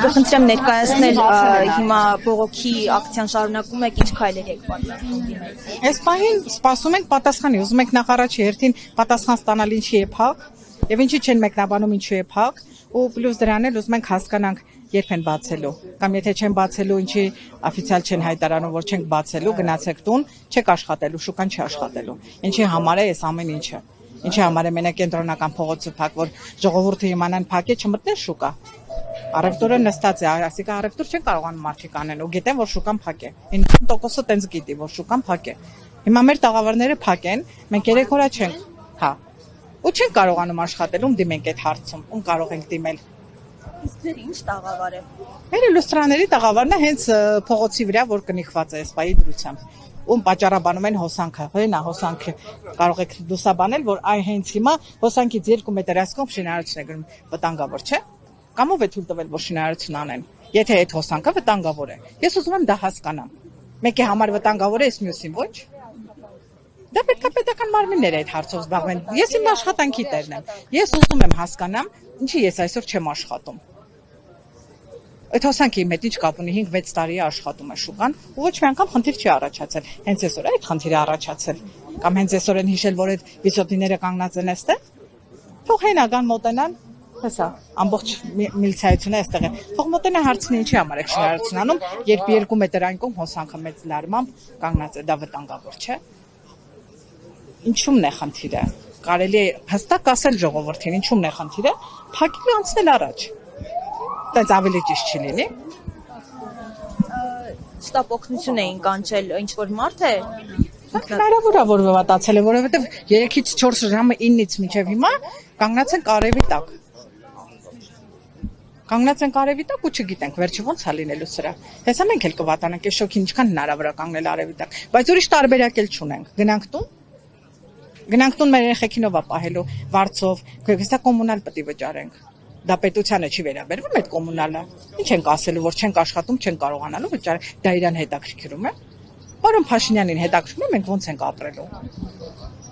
կխնդրեմ ներկայացնել հիմա բողոքի ակցիան շարունակում եք, ինչ քայլեր եք պատրաստում դիմել։ Այս պահին սպասում ենք պատասխանի, ուզում ենք նախ առաջ հերթին պատասխան ստանալ ինչի է փակ, եւ ինչի չեն մեկնաբանում ինչու է փակ, ու պլյուս դրան էլ ուզում ենք հասկանանք երբ են բացելու, կամ եթե չեն բացելու, ինչի օֆիցիալ չեն հայտարարում, որ չենք բացելու, գնացեք տուն, չեք աշխատելու, շուկան չի աշխատելու։ Ինչի համար է այս ամեն ինչը։ Ինչի համար է մենակ կենտրոնական փողոցը փակ, որ ժողովուրդը իմանան փակ է, չմտնեն շուկա։ Առևտուրը նստած է, ասիկա առևտուր չեն կարողանում մարդիկ անեն, ու գիտեն, որ շուկան փակ է։ 90%-ը տենց գիտի, որ շուկան փակ է։ Հիմա մեր տաղավարները փակ են, մենք 3 օր չենք, հա։ Ու չենք կարողանում աշխատել, ում դիմենք այդ հարցում, ում կարող ենք դիմել։ Իսկ ձեր ինչ տաղավար է։ Մեր իլյուստրաների տաղավարն է հենց փողոցի վրա, որ կնիխված է սպայի դրությամբ։ Ում պատճառաբանում են հոսանքը, հենա հոսանքը կարող եք լուսաբանել, որ այ հենց հիմա հոսանքից 2 մետր ասկոմ շինարարություն է գնում, վտանգավոր չէ։ Կամ ով է թույլ տվել, որ շինարարություն անեն։ Եթե այդ հոսանքը վտանգավոր է։ Ես ուզում եմ դա հասկանամ։ Մեկի համար վտանգավոր է, այս մյուսին ոչ։ Դա պետք է պետական մարմինները այդ հարցով զբաղվեն։ Ես իմ աշխատանքի տերն եմ։ Ես ուզում եմ հասկանամ, ինչի ես այսօր չեմ աշխատում։ Այդ հոսանքի հետ ինչ կապ ունի 5-6 տարի է աշխատում է շուկան, ու ոչ մի անգամ խնդիր չի առաջացել։ Հենց այսօր այդ խնդիրը առաջացել։ Կամ հենց այսօր են հիշել, որ այդ վիսոտիները կանգնած են այստեղ։ Թող հենական մոտենան, հեսա, ամբողջ միլիցիայությունը այստեղ է։ Թող մոտենա հարցնի ինչի համար եք շինարարություն անում, երբ 2 մետր այն կողմ հոսանքը մեծ լարմամբ կանգնած է, դա վտանգավոր չէ։ Ինչու՞մն է խնդիրը։ Կարելի է հստակ ասել ժողովրդին, ինչու՞մն է խնդիրը, փակի անցնել առաջ։ Դա ավելի ճիշտ չի լինի։ Շտապ օգնություն էին կանչել ինչ որ մարդ է։ Հնարավոր է որ վատացել է, որովհետև 3-ից 4 ժամը 9-ից մինչև հիմա կանգնած են կարևի տակ։ Կանգնած են կարևի տակ ու չգիտենք վերջը ոնց է լինելու սրա։ Հեսա մենք էլ կվատանանք, այս շոքին ինչքան հնարավոր է կանգնել արևի տակ, բայց ուրիշ տարբերակ էլ չունենք։ Գնանք տուն մեր երեխեքինով ապահելու վարձով, հեսա կոմունալ պետք է վճարենք։ Դա պետությանը չի վերաբերվում այդ կոմունալը։ Ինչ ենք ասելու, որ չենք աշխատում, չենք կարողանալու վճարել, դա իրան հետաքրքրում է։ Պարոն Փաշինյանին հետաքրքրում է, մենք ոնց ենք ապրելու։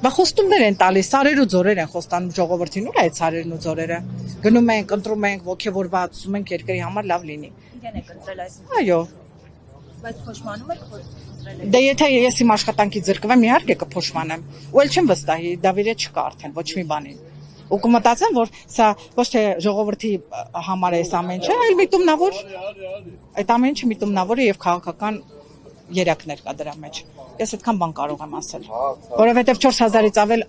Բա խոստումներ են տալիս, սարեր ու ձորեր են խոստանում ժողովրդին, ուր է այդ սարերն ու ձորերը։ Գնում ենք, ընտրում ենք, ոգևորված, ուզում ենք երկրի համար լավ լինի։ Իրեն եք ընտրել այսինքն։ Այո։ Բայց փոշմանում եք որ ընտրել եք։ Դե եթե ես իմ աշխատանքից զրկվեմ, իհարկե կփոշմանեմ։ Ու էլ չեմ վստահի, դա վիրե չկա արդեն ոչ մի բանի։ Ու կմտածեմ, որ սա ոչ թե ժողովրդի համար է այս ամեն ինչը, այլ միտումնավոր այդ ամեն ինչը միտումնավոր է եւ քաղաքական երակներ կա դրա մեջ։ Ես այդքան բան կարող եմ ասել, որովհետեւ 4000-ից ավել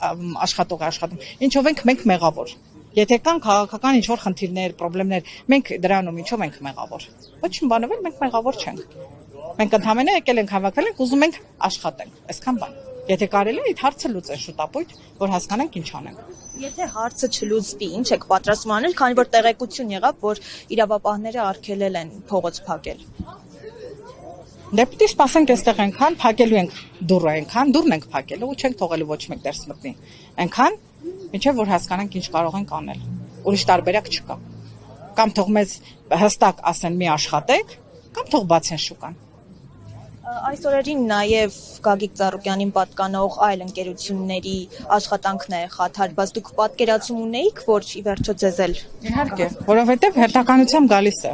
աշխատող է աշխատում։ Ինչով ենք մենք մեղավոր։ Եթե կան քաղաքական ինչ-որ խնդիրներ, խնդիրներ, մենք դրանում ինչով ենք մեղավոր։ Ոչ մի բանով էլ մենք մեղավոր չենք։ Մենք ընդհանրապես եկել ենք հավաքվել ենք, ուզում ենք աշխատենք։ Այսքան բան։ Եթե կարելի է այդ հարցը լուծել շուտապույտ, որ հասկանանք ինչ անենք։ Եթե հարցը չլուծվի, ինչ եք պատրաստվում անել, քանի որ տեղեկություն եղավ, որ իրավապահները արգելել են փողոց փակել։ Դե պիտի սպասենք այստեղ այնքան, փակելու ենք դուռը այնքան, դուռն ենք փակելու ու չենք թողելու ոչ մեկ դերս մտնի։ Այնքան, մինչև որ հասկանանք ինչ կարող ենք անել։ Ուրիշ տարբերակ չկա։ Կամ թող մեզ հստակ ասեն մի աշխատեք, կամ թող բացեն շուկան։ Այս օրերին նաև Գագիկ Ծառուկյանին պատկանող այլ ընկերությունների աշխատանքն է խաթար, բայց դուք պատկերացում ունեիք, որ ի վերջո ձեզ էլ։ Իհարկե, որովհետև հերթականությամբ գալիս է։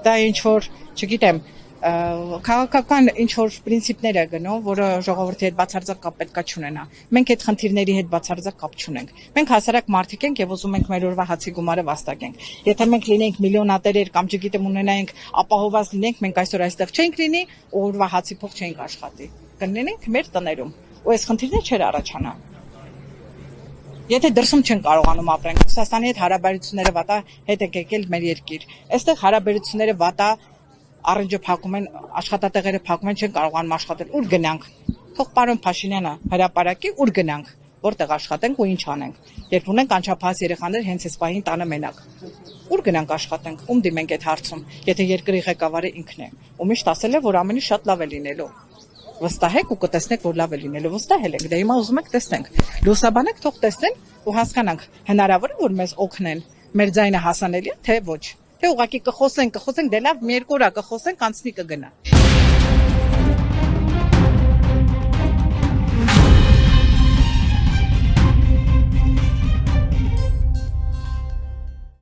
Դա ինչ որ, չգիտեմ, քաղաքական ինչ որ պրինցիպներ է գնում, որը ժողովրդի հետ բացարձակ կապ պետքա չունենա։ Մենք այդ խնդիրների հետ բացարձակ կապ չունենք։ Մենք հասարակ մարդիկ ենք եւ ուզում ենք մեր օրվա հացի գումարը վաստակենք։ Եթե մենք լինենք միլիոնատերեր կամ չգիտեմ ունենայինք ապահովված լինենք, մենք այսօր այստեղ չենք լինի, օրվա հացի փող չենք աշխատի։ Կլինենք մեր տներում։ Ու այս խնդիրները չեր առաջանա։ Եթե դրսում չեն կարողանում ապրենք, Ռուսաստանի հետ հարաբերությունները վատա հետ է եկել մեր երկիր։ Այստեղ հարաբերությունները վատա Առնջը փակում են, աշխատատեղերը փակում են, չեն կարողանում աշխատել։ Ուր գնանք։ Թող պարոն Փաշինյանը հրապարակի, ուր գնանք, որտեղ աշխատենք ու ինչ անենք։ Երբ ունենք անչափահաս երեխաներ հենց այս պահին տանը մենակ։ Ուր գնանք աշխատենք, ում դիմենք այդ հարցում, եթե երկրի ղեկավարը ինքն է։ Ու միշտ ասել է, որ ամենի շատ լավ է լինելու։ Վստահեք ու կտեսնեք, որ լավ է լինելու։ Վստահել ենք, դե հիմա ուզում եք տեսնենք։ Լուսաբանեք, թող տեսնեն ու հասկանանք, հնարավոր է որ մեզ օգնեն։ Մեր ձայնը հասանելի է, թե ոչ։ Թե ուղղակի կխոսենք, դե լավ, մի երկու օր կխոսենք, անցնի կգնա։